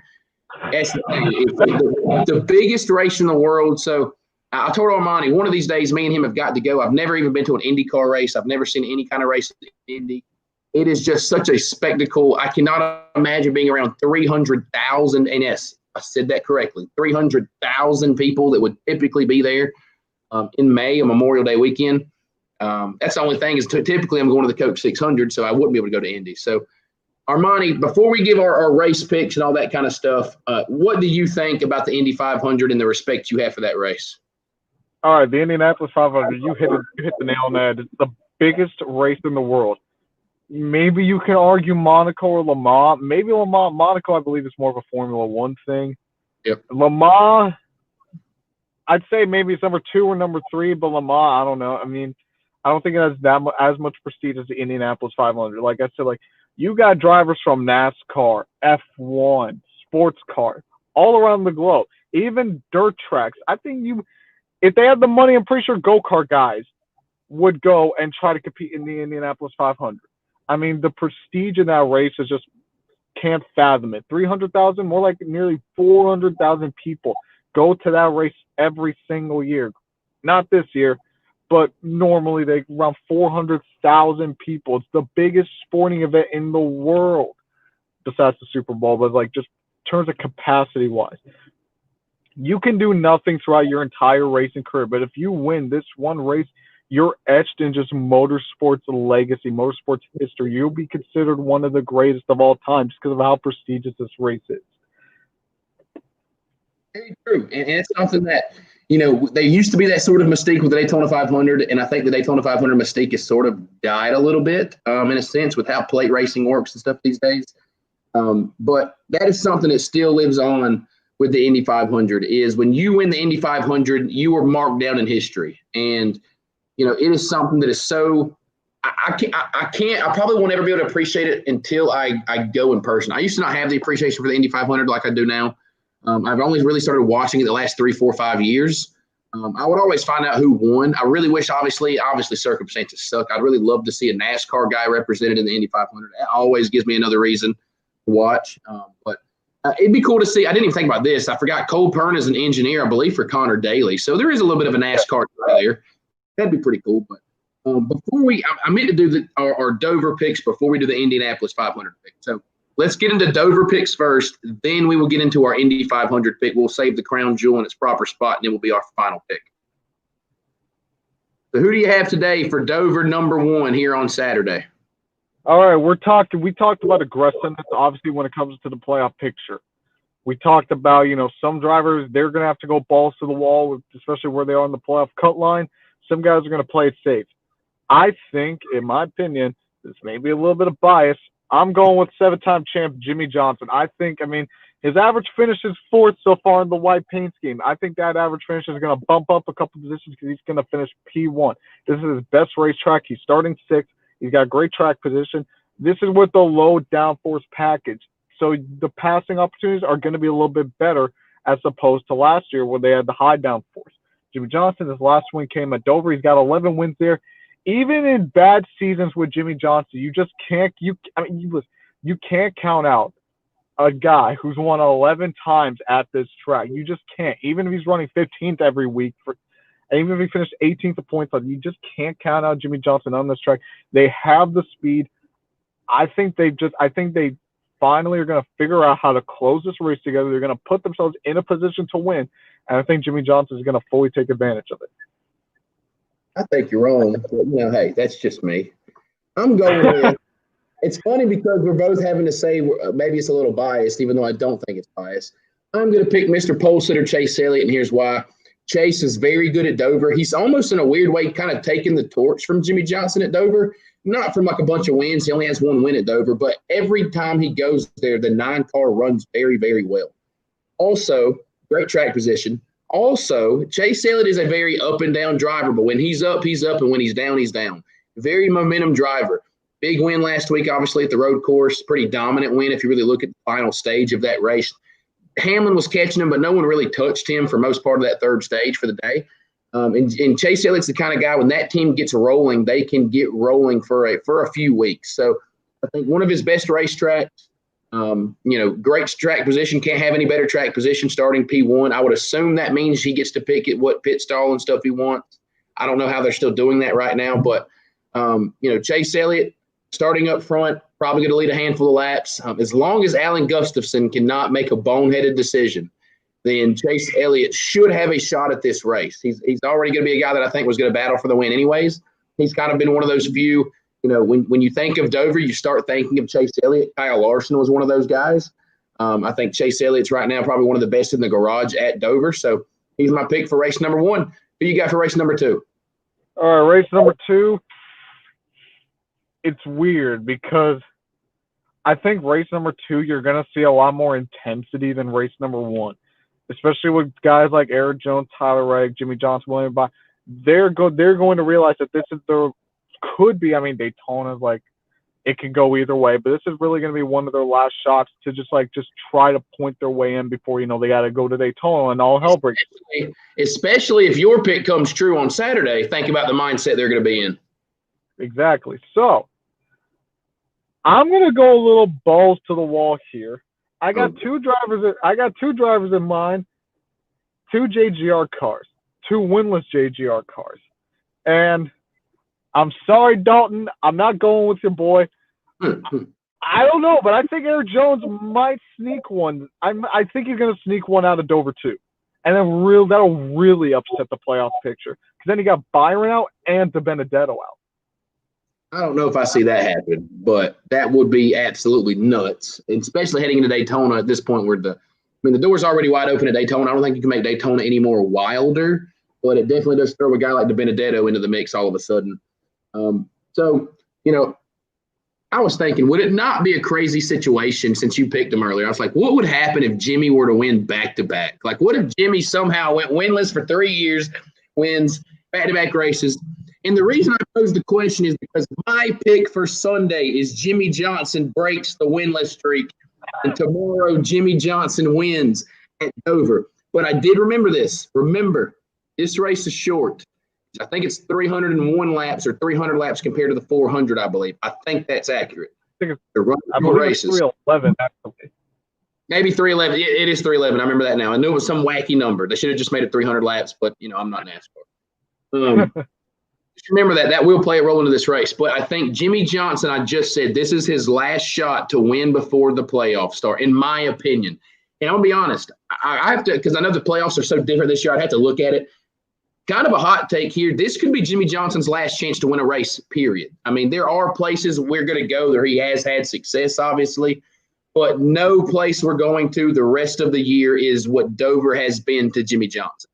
That's the thing. It's the biggest race in the world. So I told Armany, one of these days, me and him have got to go. I've never even been to an IndyCar race. I've never seen any kind of race in Indy. It is just such a spectacle. I cannot imagine being around 300,000, and yes, I said that correctly, 300,000 people that would typically be there in May, a Memorial Day weekend. That's the only thing is typically I'm going to the Coke 600, so I wouldn't be able to go to Indy. So, Armany, before we give our race picks and all that kind of stuff, what do you think about the Indy 500 and the respect you have for that race? All right, the Indianapolis 500, you hit the nail on that. It's the biggest race in the world. Maybe you can argue Monaco or Le Mans. Maybe Le Mans, Monaco, I believe, is more of a Formula One thing. Yep. Le Mans, I'd say maybe it's number 2 or number 3, but Le Mans, I don't know. I don't think it has as much prestige as the Indianapolis 500. Like I said, you got drivers from NASCAR, F1, sports cars, all around the globe, even dirt tracks. I think if they had the money, I'm pretty sure go-kart guys would go and try to compete in the Indianapolis 500. The prestige in that race is just can't fathom it. 300,000, more like nearly 400,000 people go to that race every single year. Not this year, but normally they around 400,000 people. It's the biggest sporting event in the world besides the Super Bowl, but just in terms of capacity wise. You can do nothing throughout your entire racing career, but if you win this one race, you're etched in just motorsports legacy, motorsports history. You'll be considered one of the greatest of all time just because of how prestigious this race is. Very true. And it's something that, there used to be that sort of mystique with the Daytona 500, and I think the Daytona 500 mystique has sort of died a little bit in a sense with how plate racing works and stuff these days. But that is something that still lives on with the Indy 500 is when you win the Indy 500, you are marked down in history. And, it is something that is so I probably won't ever be able to appreciate it until I go in person. I used to not have the appreciation for the Indy 500 like I do now. I've only really started watching it the last 3, 4, 5 years. I would always find out who won. I really wish, obviously circumstances suck. I'd really love to see a NASCAR guy represented in the Indy 500. It always gives me another reason to watch. But it'd be cool to see. I didn't even think about this. I forgot Cole Pern is an engineer, I believe, for Connor Daly. So there is a little bit of a NASCAR there. That'd be pretty cool. But before I meant to do our Dover picks before we do the Indianapolis 500 pick. So let's get into Dover picks first. Then we will get into our Indy 500 pick. We'll save the crown jewel in its proper spot, and it will be our final pick. So who do you have today for Dover number 1 here on Saturday? All right, we talked about aggressiveness, obviously, when it comes to the playoff picture. We talked about, some drivers, they're going to have to go balls to the wall, especially where they are on the playoff cut line. Some guys are going to play it safe. I think, in my opinion, this may be a little bit of bias, I'm going with 7-time champ Jimmie Johnson. His average finish is 4th so far in the white paint scheme. I think that average finish is going to bump up a couple positions because he's going to finish P1. This is his best racetrack. He's starting 6th. He's got great track position. This is with the low downforce package. So the passing opportunities are going to be a little bit better as opposed to last year where they had the high downforce. Jimmie Johnson, his last win came at Dover. He's got 11 wins there. Even in bad seasons with Jimmie Johnson, you just can't you can't count out a guy who's won 11 times at this track. You just can't. Even if he's running 15th every week, even if he finished 18th of points, you just can't count out Jimmie Johnson on this track. They have the speed. I think they finally are going to figure out how to close this race together. They're going to put themselves in a position to win, and I think Jimmie Johnson is going to fully take advantage of it. I think you're wrong, but hey, that's just me. I'm going with – it's funny because we're both having to say maybe it's a little biased, even though I don't think it's biased. I'm going to pick Mr. Pole Sitter Chase Elliott, and here's why. Chase is very good at Dover. He's almost in a weird way kind of taking the torch from Jimmie Johnson at Dover. Not from like a bunch of wins. He only has 1 win at Dover, but every time he goes there, the 9-car runs very, very well. Also, great track position. Also, Chase Elliott is a very up and down driver, but when he's up, and when he's down, he's down. Very momentum driver. Big win last week, obviously, at the road course. Pretty dominant win if you really look at the final stage of that race. Hamlin was catching him, but no one really touched him for most part of that 3rd stage for the day. And Chase Elliott's the kind of guy, when that team gets rolling, they can get rolling for a few weeks. So I think one of his best racetracks, great track position, can't have any better track position starting P1. I would assume that means he gets to pick at what pit stall and stuff he wants. I don't know how they're still doing that right now, but, Chase Elliott starting up front, probably going to lead a handful of laps. As long as Alan Gustafson cannot make a boneheaded decision, then Chase Elliott should have a shot at this race. He's already going to be a guy that I think was going to battle for the win anyways. He's kind of been one of those few, when you think of Dover, you start thinking of Chase Elliott. Kyle Larson was one of those guys. I think Chase Elliott's right now probably one of the best in the garage at Dover. So he's my pick for race number 1. Who you got for race number 2? All right, race number 2. It's weird because I think race number 2, you're going to see a lot more intensity than race number 1. Especially with guys like Eric Jones, Tyler Reddick, Jimmie Johnson, William Byron, they're going to realize that this is Daytona's it could go either way, but this is really going to be one of their last shots to just try to point their way in before they got to go to Daytona and all hell breaks. Especially if your pick comes true on Saturday, think about the mindset they're going to be in. Exactly. So I'm going to go a little balls to the wall here. I got two drivers in mind, 2 JGR cars, 2 winless JGR cars. And I'm sorry, Dalton, I'm not going with your boy. I don't know, but I think Eric Jones might sneak one. I think he's going to sneak one out of Dover too. And then that'll really upset the playoff picture. Because then you got Byron out and DiBenedetto out. I don't know if I see that happen, but that would be absolutely nuts, and especially heading into Daytona at this point where the mean, the door's already wide open at Daytona. I don't think you can make Daytona any more wilder, but it definitely does throw a guy like DiBenedetto into the mix all of a sudden. So, I was thinking, would it not be a crazy situation since you picked him earlier? I was like, what would happen if Jimmie were to win back-to-back? Like, what if Jimmie somehow went winless for 3 years, wins back-to-back races? And the reason I posed the question is because my pick for Sunday is Jimmie Johnson breaks the winless streak, and tomorrow Jimmie Johnson wins at Dover. But I did remember this. Remember, this race is short. I think it's 301 laps or 300 laps compared to the 400, I believe. I think that's accurate. I think They're running races. 311, actually. Maybe 311. It is 311. I remember that now. I knew it was some wacky number. They should have just made it 300 laps, but, I'm not NASCAR. Just remember that. That will play a role into this race. But I think Jimmie Johnson, I just said, this is his last shot to win before the playoffs start, in my opinion. And I'm going to be honest. I have to, because I know the playoffs are so different this year, I'd have to look at it. Kind of a hot take here. This could be Jimmie Johnson's last chance to win a race, period. I mean, there are places we're going to go where he has had success, obviously, but no place we're going to the rest of the year is what Dover has been to Jimmie Johnson.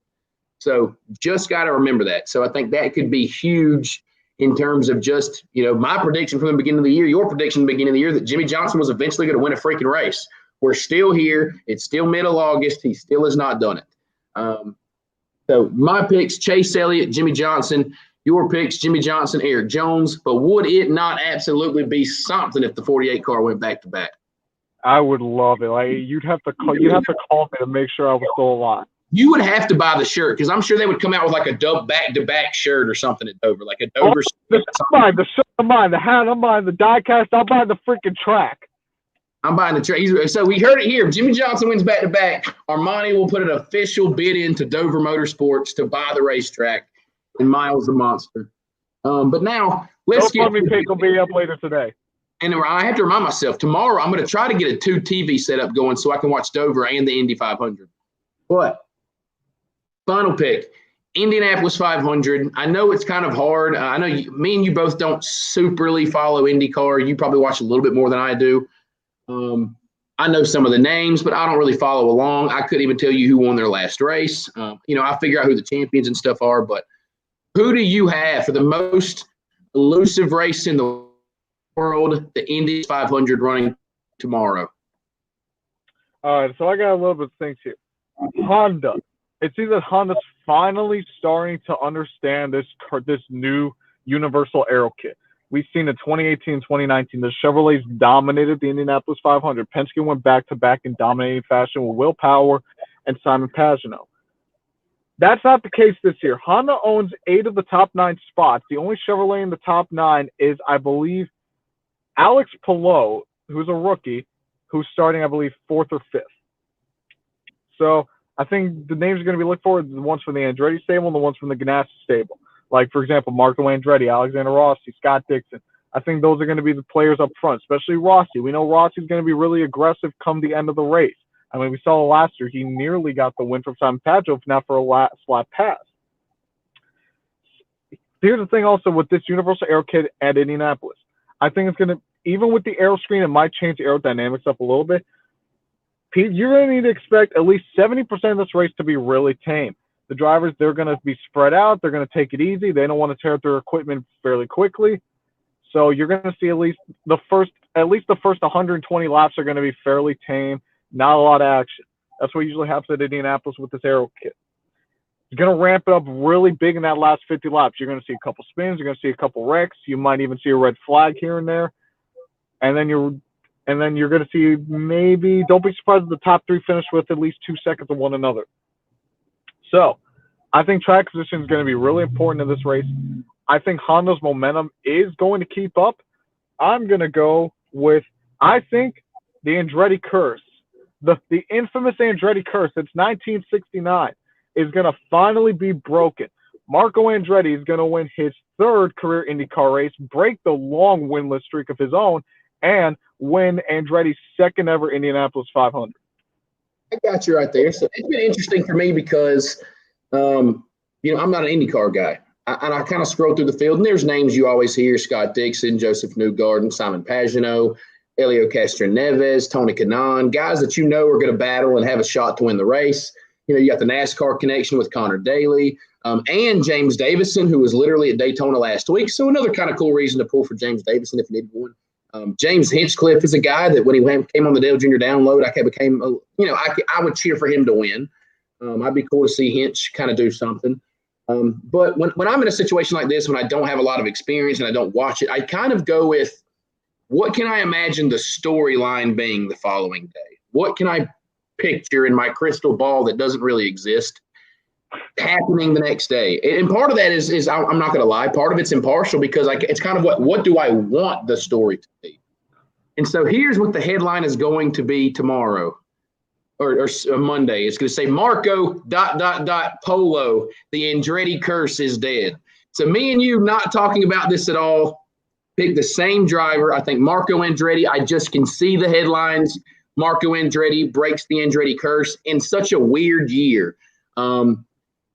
So just got to remember that. So I think that could be huge in terms of just, my prediction from the beginning of the year, your prediction from the beginning of the year that Jimmie Johnson was eventually going to win a freaking race. We're still here. It's still middle August. He still has not done it. So my picks, Chase Elliott, Jimmie Johnson. Your picks, Jimmie Johnson, Eric Jones. But would it not absolutely be something if the 48 car went back-to-back? I would love it. Like, you'd have to call me to make sure I was still alive. You would have to buy the shirt because I'm sure they would come out with like a dub back-to-back shirt or something at Dover, like a Dover. The shirt I'm buying, the hat I'm buying, the die-cast, I'm buying the freaking track. I'm buying the track. So we heard it here. If Jimmie Johnson wins back-to-back, Armani will put an official bid into Dover Motorsports to buy the racetrack, and Miles the Monster. But now, let's get – me pick will be up later today. And I have to remind myself, tomorrow I'm going to try to get a 2 TV setup going so I can watch Dover and the Indy 500. But final pick, Indianapolis 500. I know it's kind of hard. I know me and you both don't superly follow IndyCar. You probably watch a little bit more than I do. I know some of the names, but I don't really follow along. I couldn't even tell you who won their last race. I figure out who the champions and stuff are, but who do you have for the most elusive race in the world, the Indy 500 running tomorrow? All right, so I got a little bit of things here. Honda. It seems that Honda's finally starting to understand this new universal aero kit. We've seen in 2018, 2019, the Chevrolets dominated the Indianapolis 500. Penske went back-to-back in dominating fashion with Will Power and Simon Pagenaud. That's not the case this year. Honda owns 8 of the top 9 spots. The only Chevrolet in the top 9 is, I believe, Alex Palou, who's a rookie, who's starting, I believe, 4th or 5th. So I think the names are going to be looked for, the ones from the Andretti stable and the ones from the Ganassi stable. Like, for example, Marco Andretti, Alexander Rossi, Scott Dixon. I think those are going to be the players up front, especially Rossi. We know Rossi's going to be really aggressive come the end of the race. I mean, we saw last year he nearly got the win from Simon Pagenaud, not for a lap pass. Here's the thing also with this Universal Aero Kit at Indianapolis. I think it's going to, even with the aero screen, it might change the aerodynamics up a little bit. Pete, you're going to need to expect at least 70% of this race to be really tame. The drivers, they're going to be spread out. They're going to take it easy. They don't want to tear up their equipment fairly quickly. So you're going to see at least the first 120 laps are going to be fairly tame, not a lot of action. That's what usually happens at Indianapolis with this aero kit. You're going to ramp it up really big in that last 50 laps. You're going to see a couple spins. You're going to see a couple wrecks. You might even see a red flag here and there. And then you're going to see maybe, don't be surprised if the top 3 finish with at least 2 seconds of one another. So I think track position is going to be really important in this race. I think Honda's momentum is going to keep up. I'm going to go with, I think, the Andretti curse. The infamous Andretti curse since 1969 is going to finally be broken. Marco Andretti is going to win his 3rd career IndyCar race, break the long winless streak of his own, and win Andretti's 2nd ever Indianapolis 500. I got you right there. So it's been interesting for me because, I'm not an IndyCar guy. I kind of scroll through the field, and there's names you always hear: Scott Dixon, Joseph Newgarden, Simon Pagenaud. Elio Castroneves, Tony Kanaan, guys that you know are going to battle and have a shot to win the race. You know, you got the NASCAR connection with Connor Daly and James Davison, who was literally at Daytona last week. So another kind of cool reason to pull for James Davison if you needed one. James Hinchcliffe is a guy that when he came on the Dale Jr. download, I would cheer for him to win. I'd be cool to see Hinch kind of do something. But when I'm in a situation like this, when I don't have a lot of experience and I don't watch it, I kind of go with what can I imagine the storyline being the following day? What can I picture in my crystal ball that doesn't really exist happening the next day? And part of that is I'm not going to lie. Part of it's impartial because it's kind of what do I want the story to be? And so here's what the headline is going to be tomorrow or Monday. It's going to say Marco ... Polo. The Andretti curse is dead. So me and you not talking about this at all. Pick the same driver. I think Marco Andretti. I just can see the headlines. Marco Andretti breaks the Andretti curse in such a weird year. And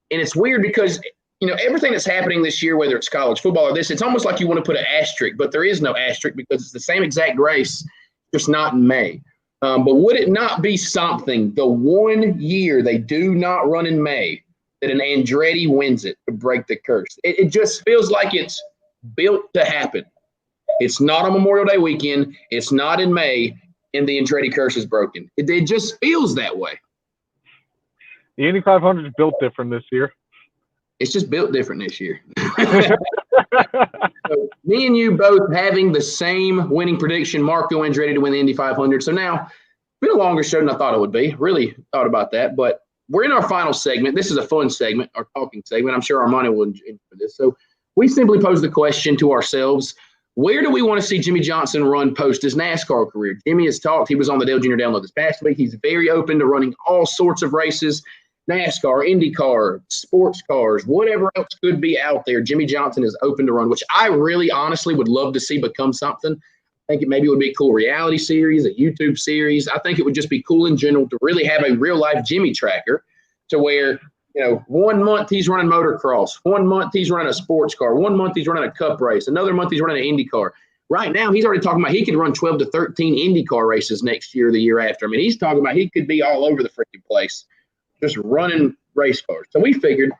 it's weird because, you know, everything that's happening this year, whether it's college football or this, it's almost like you want to put an asterisk, but there is no asterisk because it's the same exact race, just not in May. But would it not be something, the one year they do not run in May, that an Andretti wins it to break the curse? It just feels like it's built to happen. It's not on Memorial Day weekend. It's not in May, and the Andretti curse is broken. It just feels that way. The Indy 500 is built different this year. It's just built different this year. So me and you both having the same winning prediction, Marco Andretti to win the Indy 500. So now, it's been a longer show than I thought it would be. Really thought about that. But we're in our final segment. This is a fun segment, our talking segment. I'm sure Armany will enjoy this. So we simply pose the question to ourselves, where do we want to see Jimmie Johnson run post his NASCAR career? Jimmie has talked. He was on the Dale Jr. Download this past week. He's very open to running all sorts of races. NASCAR, IndyCar, sports cars, whatever else could be out there, Jimmie Johnson is open to run, which I really honestly would love to see become something. I think it maybe would be a cool reality series, a YouTube series. I think it would just be cool in general to really have a real-life Jimmie tracker to where, you know, 1 month he's running motocross, 1 month he's running a sports car, 1 month he's running a cup race, another month he's running an IndyCar. Right now, he's already talking about he could run 12 to 13 IndyCar races next year or the year after. I mean, he's talking about he could be all over the freaking place, just running race cars. So we figured,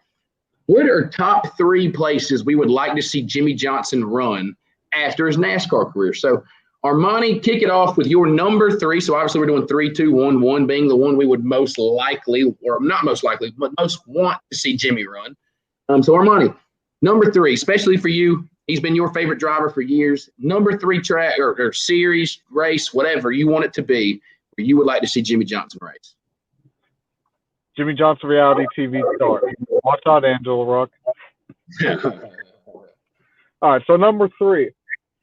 what are top 3 places we would like to see Jimmie Johnson run after his NASCAR career? So Armany, kick it off with your number 3. So obviously we're doing 3, 2, 1, 1 being the one we would most likely, or not most likely, but most want to see Jimmie run. So Armany, number 3, especially for you, he's been your favorite driver for years. Number 3 track or series, race, whatever you want it to be, where you would like to see Jimmie Johnson race. Jimmie Johnson reality TV star. Watch out, Angela Rock. All right, so number 3.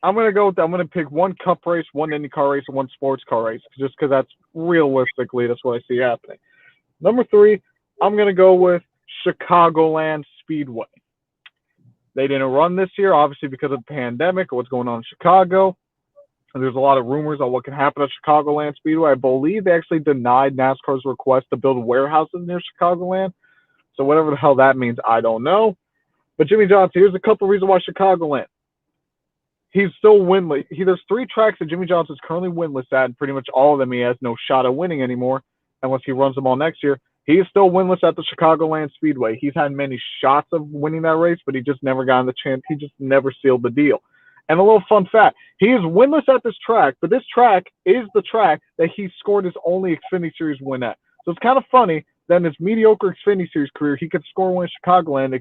I'm gonna pick 1 cup race, 1 IndyCar race, and 1 sports car race, just because that's realistically that's what I see happening. Number 3, I'm gonna go with Chicagoland Speedway. They didn't run this year, obviously because of the pandemic or what's going on in Chicago. And there's a lot of rumors on what can happen at Chicagoland Speedway. I believe they actually denied NASCAR's request to build warehouses near Chicagoland. So whatever the hell that means, I don't know. But Jimmie Johnson, here's a couple reasons why Chicagoland. He's still winless. There's 3 tracks that Jimmie Johnson's currently winless at, and pretty much all of them he has no shot at winning anymore unless he runs them all next year. He is still winless at the Chicagoland Speedway. He's had many shots of winning that race, but he just never got the chance. He just never sealed the deal. And a little fun fact, he is winless at this track, but this track is the track that he scored his only Xfinity Series win at. So it's kind of funny that in his mediocre Xfinity Series career, he could score one in Chicagoland,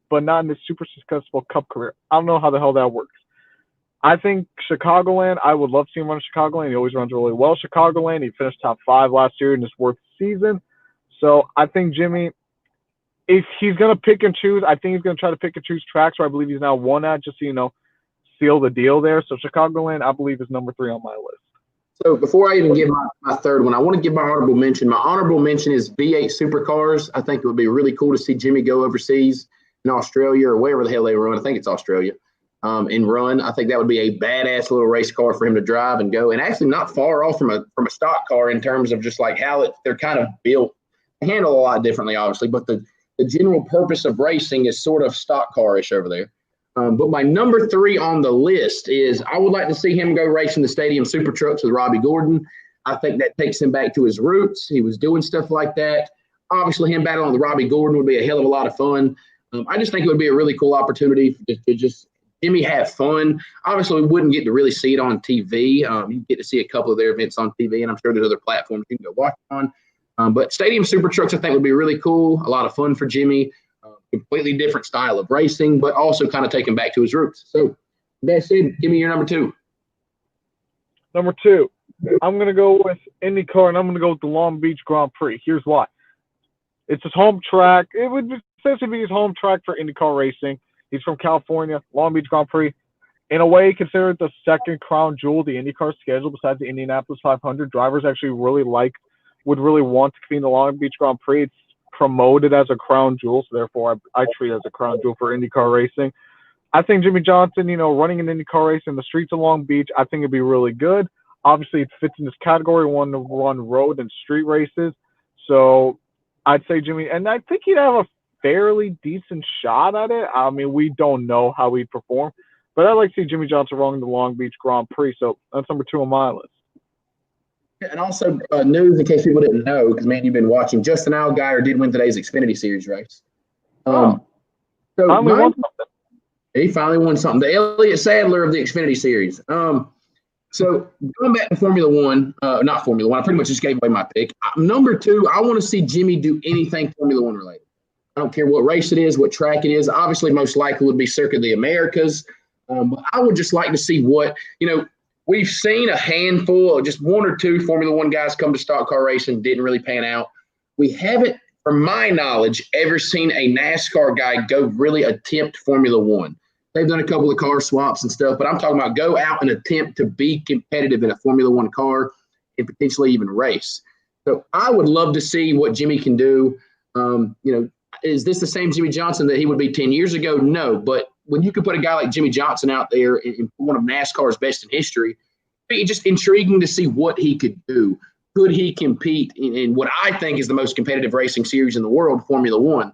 but not in his super successful Cup career. I don't know how the hell that works. I think Chicagoland, I would love to see him run Chicagoland. He always runs really well Chicagoland. He finished top 5 last year in his worst season. So I think Jimmie, if he's going to pick and choose, I think he's going to try to pick and choose tracks where I believe he's now won at, just so seal the deal there. So Chicagoland, I believe, is number 3 on my list. So before I even give my third one, I want to give my honorable mention. My honorable mention is V8 supercars. I think it would be really cool to see Jimmie go overseas in Australia or wherever the hell they run. I think it's Australia. And run. I think that would be a badass little race car for him to drive and go. And actually not far off from a stock car in terms of just like how they're kind of built. They handle a lot differently, obviously, but the general purpose of racing is sort of stock car-ish over there. But my number 3 on the list is I would like to see him go racing the stadium super trucks with Robbie Gordon. I think that takes him back to his roots. He was doing stuff like that. Obviously, him battling with Robbie Gordon would be a hell of a lot of fun. I just think it would be a really cool opportunity to just Jimmie have fun. Obviously, we wouldn't get to really see it on TV. You get to see a couple of their events on TV, and I'm sure there's other platforms you can go watch it on. But Stadium Super Trucks, I think, would be really cool. A lot of fun for Jimmie. Completely different style of racing, but also kind of take him back to his roots. So, that said, give me your number 2. Number 2, I'm going to go with IndyCar, and I'm going to go with the Long Beach Grand Prix. Here's why. It's his home track. It would essentially be his home track for IndyCar racing. He's from California, Long Beach Grand Prix. In a way, considered the second crown jewel of the IndyCar schedule besides the Indianapolis 500. Drivers actually would really want to compete in the Long Beach Grand Prix. It's promoted as a crown jewel, so therefore I treat it as a crown jewel for IndyCar racing. I think Jimmie Johnson, running an IndyCar race in the streets of Long Beach, I think it'd be really good. Obviously, it fits in this category, one to run road and street races. So I'd say Jimmie, and I think he'd have a fairly decent shot at it. I mean, we don't know how he'd perform, but I'd like to see Jimmie Johnson running the Long Beach Grand Prix. So that's number 2 on my list. And also, news in case people didn't know, because, man, you've been watching, Justin Allgaier did win today's Xfinity Series race. So he finally won something. The Elliott Sadler of the Xfinity Series. So going back to Formula One, not Formula One, I pretty much just gave away my pick. Number 2, I want to see Jimmie do anything Formula One related. I don't care what race it is, what track it is. Obviously, most likely would be Circuit of the Americas. But I would just like to see what, we've seen a handful, just 1 or 2 Formula One guys come to stock car racing, didn't really pan out. We haven't, from my knowledge, ever seen a NASCAR guy go really attempt Formula One. They've done a couple of car swaps and stuff, but I'm talking about go out and attempt to be competitive in a Formula One car and potentially even race. So I would love to see what Jimmie can do. Is this the same Jimmie Johnson that he would be 10 years ago? No, but when you could put a guy like Jimmie Johnson out there in one of NASCAR's best in history, it's just intriguing to see what he could do. Could he compete in what I think is the most competitive racing series in the world, Formula One?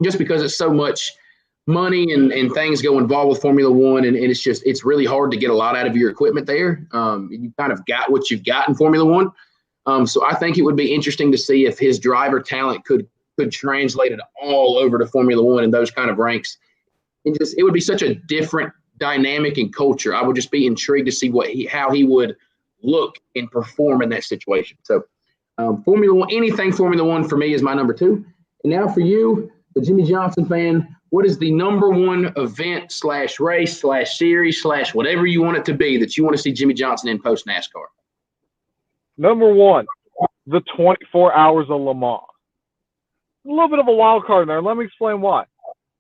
Just because it's so much money and things go involved with Formula One, and it's really hard to get a lot out of your equipment there. You kind of got what you've got in Formula One. So I think it would be interesting to see if his driver talent could translate it all over to Formula One in those kind of ranks. And it would be such a different dynamic and culture. I would just be intrigued to see how he would look and perform in that situation. So Formula One, anything Formula One for me is my number 2. And now for you, the Jimmie Johnson fan, what is the number 1 event / race / series / whatever you want it to be that you want to see Jimmie Johnson in post NASCAR? Number 1, the 24 Hours of Le Mans. A little bit of a wild card there. Let me explain why.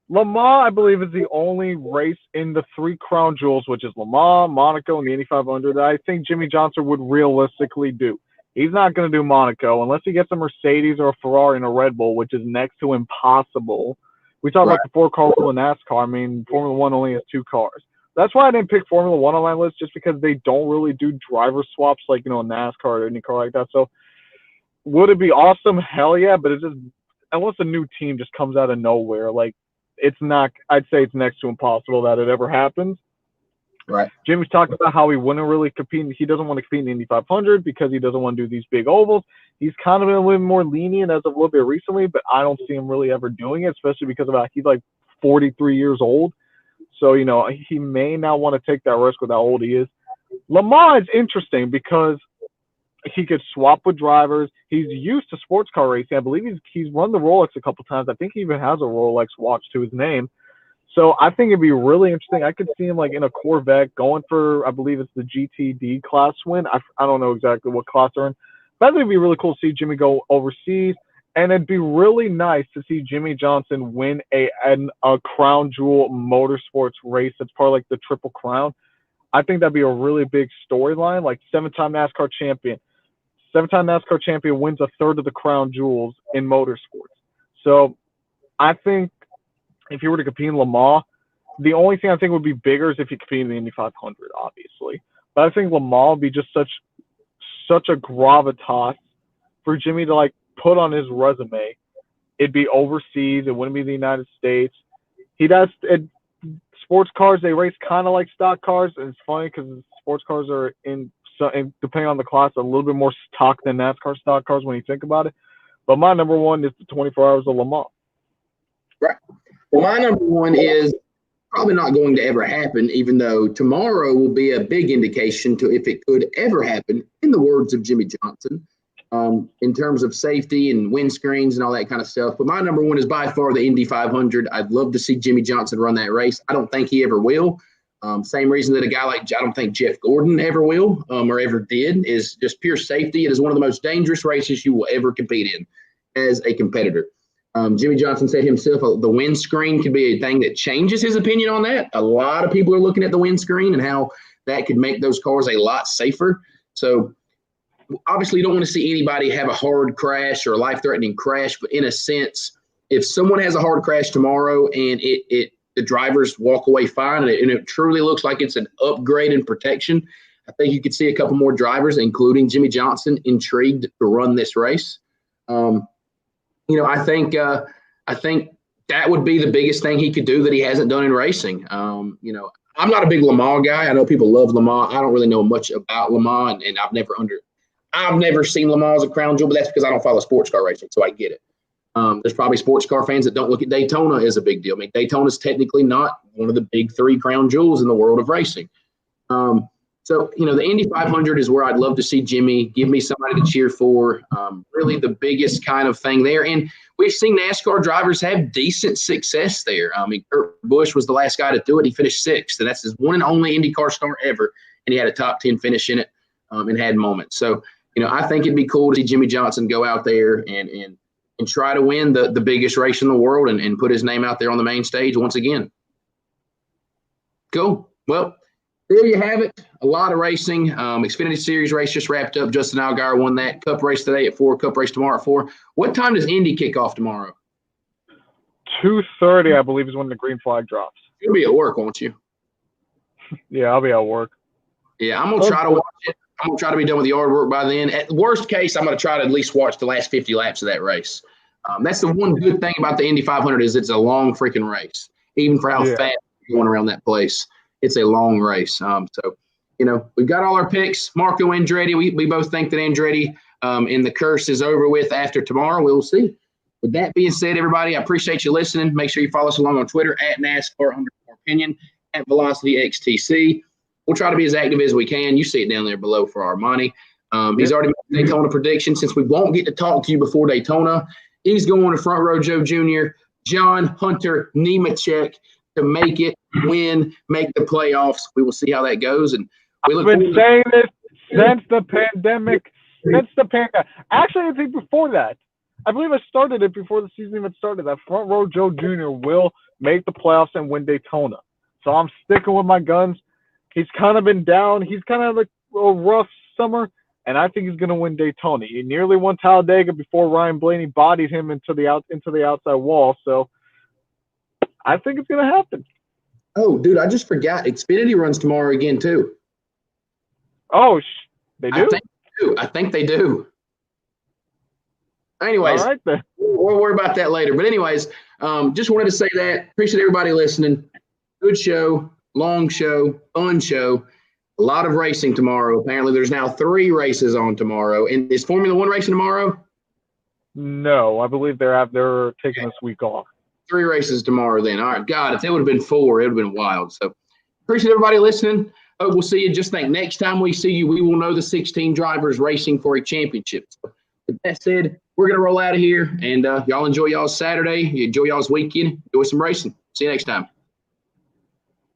Le Mans, I believe, is the only race in the 3 crown jewels, which is Le Mans, Monaco, and the Indy 500, that I think Jimmie Johnson would realistically do. He's not going to do Monaco unless he gets a Mercedes or a Ferrari and a Red Bull, which is next to impossible. We talk about the 4-car rule in NASCAR. I mean, Formula One only has 2 cars. That's why I didn't pick Formula One on my list, just because they don't really do driver swaps like, NASCAR or any car like that. So would it be awesome? Hell yeah, but it's just, unless a new team just comes out of nowhere, it's not, I'd say it's next to impossible that it ever happens. Right. Jimmie's talked about how he wouldn't really compete. He doesn't want to compete in the Indy 500 because he doesn't want to do these big ovals. He's kind of been a little more lenient as of a little bit recently, but I don't see him really ever doing it, especially because he's 43 years old. So, he may not want to take that risk with how old he is. Le Mans is interesting because he could swap with drivers. He's used to sports car racing. I believe he's run the Rolex a couple times. I think he even has a Rolex watch to his name. So I think it'd be really interesting. I could see him in a Corvette going for, I believe it's the GTD class win. I don't know exactly what class they're in. But I think it'd be really cool to see Jimmie go overseas. And it'd be really nice to see Jimmie Johnson win a crown jewel motorsports race that's part of the Triple Crown. I think that'd be a really big storyline, 7-time NASCAR champion. 7-time NASCAR champion wins a third of the crown jewels in motorsports. So I think if you were to compete in Le Mans, the only thing I think would be bigger is if you compete in the Indy 500, obviously. But I think Le Mans would be just such a gravitas for Jimmie to put on his resume. It'd be overseas. It wouldn't be the United States. he does it. Sports cars, they race kind of like stock cars, and it's funny because sports cars are depending on the class, a little bit more stock than NASCAR stock cars when you think about it. But my number one is the 24 Hours of Le Mans. Right. Well, my number one is probably not going to ever happen, even though tomorrow will be a big indication to if it could ever happen, in the words of Jimmie Johnson, in terms of safety and windscreens and all that kind of stuff. But my number one is by far the Indy 500. I'd love to see Jimmie Johnson run that race. I don't think he ever will. Same reason that a guy like, I don't think Jeff Gordon ever will or ever did, is just pure safety. It is one of the most dangerous races you will ever compete in as a competitor. Jimmie Johnson said himself, the windscreen could be a thing that changes his opinion on that. A lot of people are looking at the windscreen and how that could make those cars a lot safer. So obviously you don't want to see anybody have a hard crash or a life-threatening crash, but in a sense, if someone has a hard crash tomorrow and the drivers walk away fine and it truly looks like it's an upgrade in protection, I think you could see a couple more drivers, including Jimmie Johnson, intrigued to run this race. I think that would be the biggest thing he could do that he hasn't done in racing. I'm not a big Le Mans guy. I know people love Le Mans. I don't really know much about Le Mans, and I've never seen Le Mans as a crown jewel, but that's because I don't follow sports car racing, so I get it. There's probably sports car fans that don't look at Daytona as a big deal. I mean, Daytona is technically not one of the big three crown jewels in the world of racing. So, the Indy 500 is where I'd love to see Jimmie. Give me somebody to cheer for. Really the biggest kind of thing there. And we've seen NASCAR drivers have decent success there. Kurt Busch was the last guy to do it. He finished sixth, and that's his one and only IndyCar star ever. And he had a top 10 finish in it and had moments. So, I think it'd be cool to see Jimmie Johnson go out there and try to win the biggest race in the world and put his name out there on the main stage once again. Cool. Well, there you have it. A lot of racing. Xfinity Series race just wrapped up. Justin Allgaier won that. Cup race today at 4. Cup race tomorrow at 4. What time does Indy kick off tomorrow? 2:30, I believe, is when the green flag drops. You'll be at work, won't you? Yeah, I'll be at work. Yeah, I'm going to try to watch it. I'm going to try to be done with the yard work by then. At worst case, I'm going to try to at least watch the last 50 laps of that race. That's the one good thing about the Indy 500 is it's a long freaking race, even for how fast you're going around that place. It's a long race. We've got all our picks. Marco Andretti, we both think that Andretti and the curse is over with after tomorrow. We'll see. With that being said, everybody, I appreciate you listening. Make sure you follow us along on Twitter at NASCAR_opinion, at VelocityXTC. We'll try to be as active as we can. You see it down there below for Armany. He's already made a Daytona prediction. Since we won't get to talk to you before Daytona, he's going to Front Row Joe Jr., John Hunter Nemechek, to make it, win, make the playoffs. We will see how that goes. And I've been saying this since the pandemic. Actually, I think before that. I believe I started it before the season even started. That Front Row Joe Jr. will make the playoffs and win Daytona. So I'm sticking with my guns. He's kind of been down. He's kind of like a rough summer, and I think he's going to win Daytona. He nearly won Talladega before Ryan Blaney bodied him into the outside wall. So I think it's going to happen. Oh, dude, I just forgot. Xfinity runs tomorrow again, too. Oh, they do? I think they do. Anyways, all right, then. We'll worry about that later. But anyways, just wanted to say that. Appreciate everybody listening. Good show, long show, fun show. A lot of racing tomorrow. Apparently, there's now 3 races on tomorrow. And is Formula One racing tomorrow? No, I believe they're taking this week off. 3 races tomorrow then. All right. God, if it would have been 4, it would have been wild. So appreciate everybody listening. Hope we'll see you. Just think next time we see you, we will know the 16 drivers racing for a championship. So with that said, we're going to roll out of here. And y'all enjoy y'all's Saturday. You enjoy y'all's weekend. Enjoy some racing. See you next time.